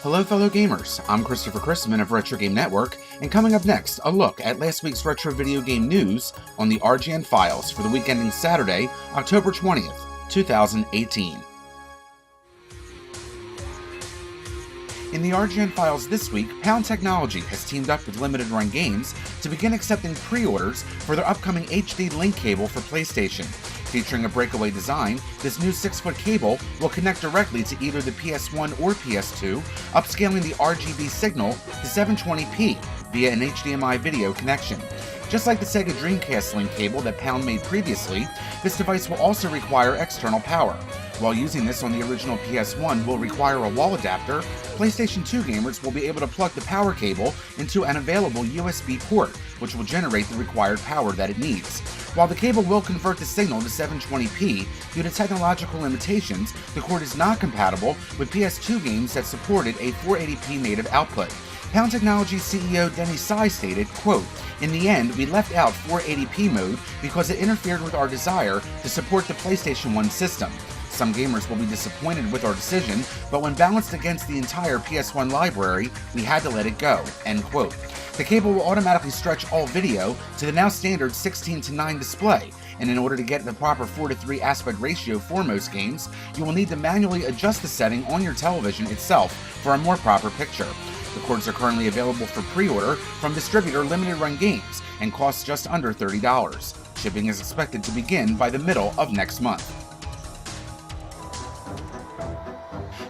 Hello fellow gamers, I'm Christopher Chrisman of Retro Game Network, and coming up next, a look at last week's retro video game news on the RGN files for the week ending Saturday, October 20th, 2018. In the RGN files this week, Pound Technology has teamed up with Limited Run Games to begin accepting pre-orders for their upcoming HD link cable for PlayStation. Featuring a breakaway design, this new 6-foot cable will connect directly to either the PS1 or PS2, upscaling the RGB signal to 720p via an HDMI video connection. Just like the Sega Dreamcast link cable that Pound made previously, this device will also require external power. While using this on the original PS1 will require a wall adapter, PlayStation 2 gamers will be able to plug the power cable into an available USB port, which will generate the required power that it needs. While the cable will convert the signal to 720p, due to technological limitations, the cord is not compatible with PS2 games that supported a 480p native output. Pound Technology CEO Denny Tsai stated, quote, "In the end, we left out 480p mode because it interfered with our desire to support the PlayStation 1 system. Some gamers will be disappointed with our decision, but when balanced against the entire PS1 library, we had to let it go," end quote. The cable will automatically stretch all video to the now standard 16:9 display, and in order to get the proper 4:3 aspect ratio for most games, you will need to manually adjust the setting on your television itself for a more proper picture. The cords are currently available for pre-order from distributor Limited Run Games and cost just under $30. Shipping is expected to begin by the middle of next month.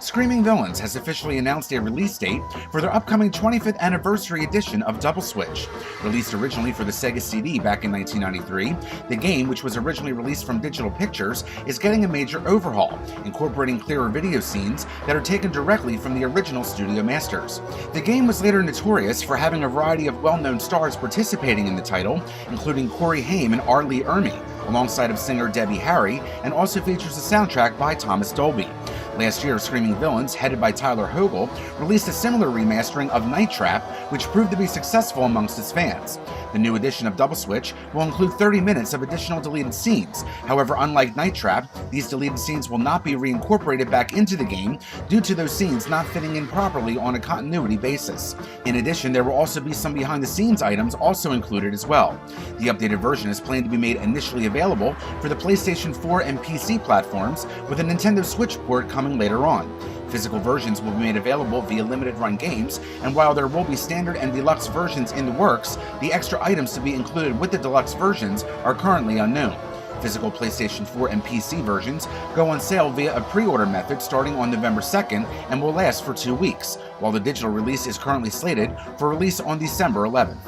Screaming Villains has officially announced a release date for their upcoming 25th anniversary edition of Double Switch. Released originally for the Sega CD back in 1993, the game, which was originally released from Digital Pictures, is getting a major overhaul, incorporating clearer video scenes that are taken directly from the original studio masters. The game was later notorious for having a variety of well-known stars participating in the title, including Corey Haim and R. Lee Ermey, alongside of singer Debbie Harry, and also features a soundtrack by Thomas Dolby. Last year, Screaming Villains, headed by Tyler Hogle, released a similar remastering of Night Trap, which proved to be successful amongst its fans. The new edition of Double Switch will include 30 minutes of additional deleted scenes. However, unlike Night Trap, these deleted scenes will not be reincorporated back into the game due to those scenes not fitting in properly on a continuity basis. In addition, there will also be some behind-the-scenes items also included as well. The updated version is planned to be made initially available for the PlayStation 4 and PC platforms, with a Nintendo Switch port coming later on. Physical versions will be made available via Limited Run Games, and while there will be standard and deluxe versions in the works, the extra items to be included with the deluxe versions are currently unknown. Physical PlayStation 4 and PC versions go on sale via a pre-order method starting on November 2nd and will last for 2 weeks, while the digital release is currently slated for release on December 11th.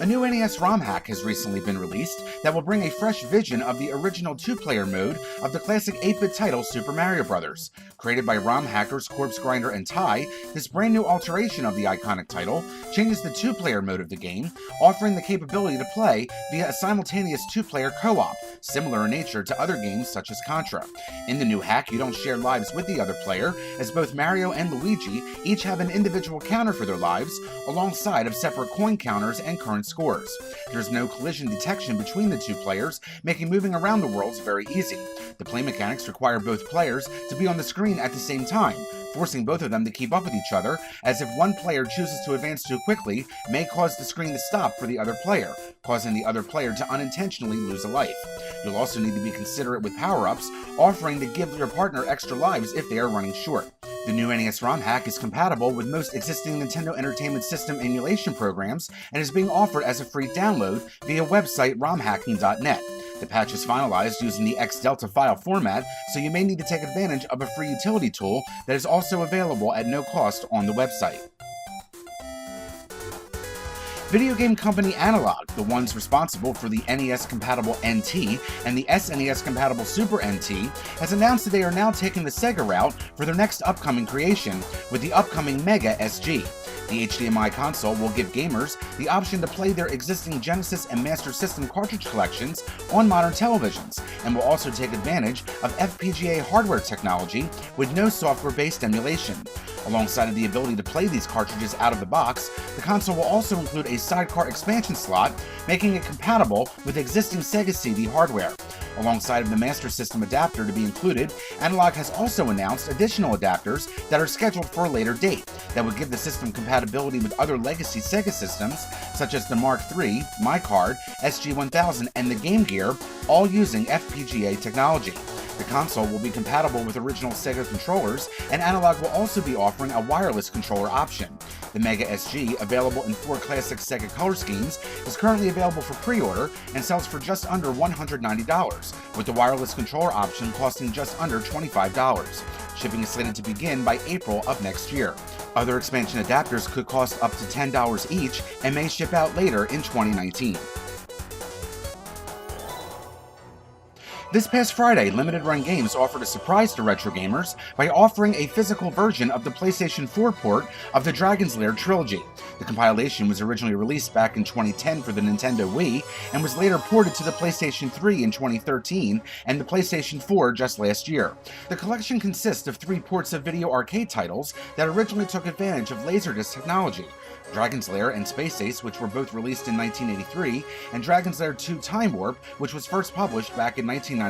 A new NES ROM hack has recently been released that will bring a fresh vision of the original 2-player mode of the classic 8-bit title Super Mario Bros. Created by ROM hackers Corpse Grinder and Ty, this brand new alteration of the iconic title changes the 2-player mode of the game, offering the capability to play via a simultaneous 2-player co-op, similar in nature to other games such as Contra. In the new hack, you don't share lives with the other player, as both Mario and Luigi each have an individual counter for their lives, alongside of separate coin counters and current scores. There's no collision detection between the two players, making moving around the worlds very easy. The play mechanics require both players to be on the screen at the same time, forcing both of them to keep up with each other, as if one player chooses to advance too quickly, may cause the screen to stop for the other player, causing the other player to unintentionally lose a life. You'll also need to be considerate with power-ups, offering to give your partner extra lives if they are running short. The new NES ROM hack is compatible with most existing Nintendo Entertainment System emulation programs and is being offered as a free download via website romhacking.net. The patch is finalized using the XDelta file format, so you may need to take advantage of a free utility tool that is also available at no cost on the website. Video game company Analog, the ones responsible for the NES-compatible NT and the SNES-compatible Super NT, has announced that they are now taking the Sega route for their next upcoming creation with the upcoming Mega SG. The HDMI console will give gamers the option to play their existing Genesis and Master System cartridge collections on modern televisions, and will also take advantage of FPGA hardware technology with no software-based emulation. Alongside of the ability to play these cartridges out of the box, the console will also include a sidecar expansion slot, making it compatible with existing Sega CD hardware. Alongside of the Master System adapter to be included, Analog has also announced additional adapters that are scheduled for a later date that would give the system compatibility with other legacy Sega systems such as the Mark III, MyCard, SG-1000, and the Game Gear, all using FPGA technology. The console will be compatible with original Sega controllers, and Analog will also be offering a wireless controller option. The Mega SG, available in 4 classic Sega color schemes, is currently available for pre-order and sells for just under $190, with the wireless controller option costing just under $25. Shipping is slated to begin by April of next year. Other expansion adapters could cost up to $10 each and may ship out later in 2019. This past Friday, Limited Run Games offered a surprise to retro gamers by offering a physical version of the PlayStation 4 port of the Dragon's Lair trilogy. The compilation was originally released back in 2010 for the Nintendo Wii and was later ported to the PlayStation 3 in 2013 and the PlayStation 4 just last year. The collection consists of 3 ports of video arcade titles that originally took advantage of Laserdisc technology: Dragon's Lair and Space Ace, which were both released in 1983, and Dragon's Lair 2 Time Warp, which was first published back in 1991.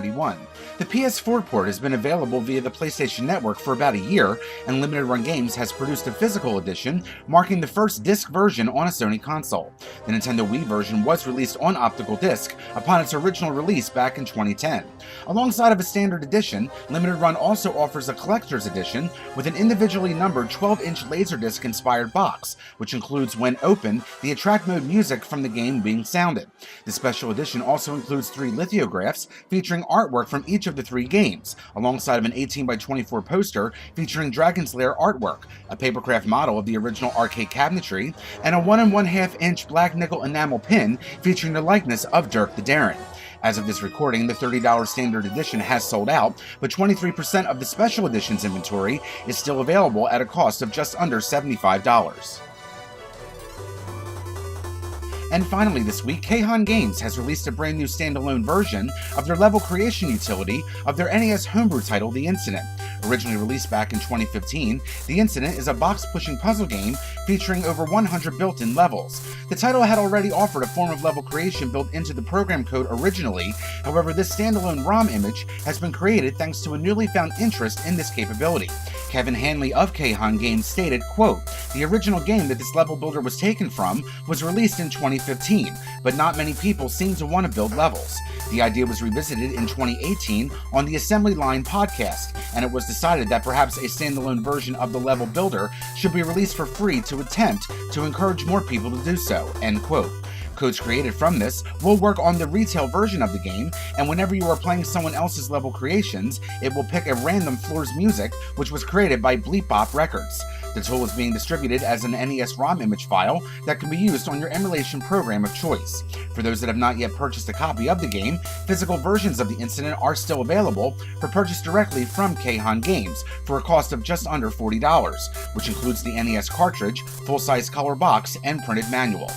The PS4 port has been available via the PlayStation Network for about a year, and Limited Run Games has produced a physical edition, marking the first disc version on a Sony console. The Nintendo Wii version was released on optical disc upon its original release back in 2010. Alongside of a standard edition, Limited Run also offers a collector's edition with an individually numbered 12-inch Laserdisc-inspired box, which includes, when open, the attract mode music from the game being sounded. The special edition also includes 3 lithographs featuring artwork from each of the 3 games, alongside of an 18x24 poster featuring Dragon's Lair artwork, a papercraft model of the original arcade cabinetry, and a 1 1/2 inch black nickel enamel pin featuring the likeness of Dirk the Daring. As of this recording, the $30 standard edition has sold out, but 23% of the special edition's inventory is still available at a cost of just under $75. And finally this week, Keihan Games has released a brand new standalone version of their level creation utility of their NES homebrew title, The Incident. Originally released back in 2015, The Incident is a box-pushing puzzle game featuring over 100 built-in levels. The title had already offered a form of level creation built into the program code originally, however this standalone ROM image has been created thanks to a newly found interest in this capability. Kevin Hanley of Keihan Games stated, quote, "The original game that this level builder was taken from was released in 2015, but not many people seem to want to build levels. The idea was revisited in 2018 on the Assembly Line podcast, and it was decided that perhaps a standalone version of the level builder should be released for free to attempt to encourage more people to do so," end quote. Codes created from this will work on the retail version of the game, and whenever you are playing someone else's level creations, it will pick a random floor's music, which was created by Bleep Bop Records. The tool is being distributed as an NES ROM image file that can be used on your emulation program of choice. For those that have not yet purchased a copy of the game, physical versions of The Incident are still available for purchase directly from Keihan Games for a cost of just under $40, which includes the NES cartridge, full-size color box, and printed manual.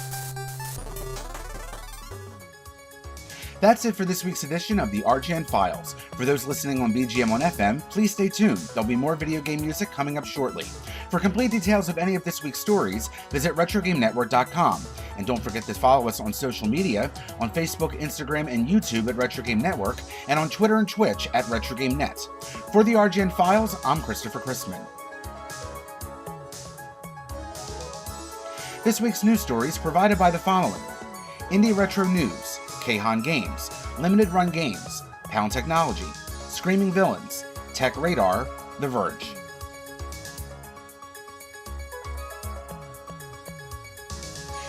That's it for this week's edition of the RGN Files. For those listening on BGM on FM, please stay tuned. There'll be more video game music coming up shortly. For complete details of any of this week's stories, visit RetroGameNetwork.com. And don't forget to follow us on social media, on Facebook, Instagram, and YouTube at Retro Game Network, and on Twitter and Twitch at RetroGameNet. For the RGN Files, I'm Christopher Chrisman. This week's news stories provided by the following: Indie Retro News, Keihan Games, Limited Run Games, Pound Technology, Screaming Villains, Tech Radar, The Verge.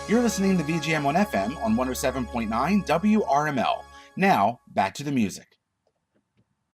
You're listening to VGM on FM on 107.9 WRML. Now, back to the music.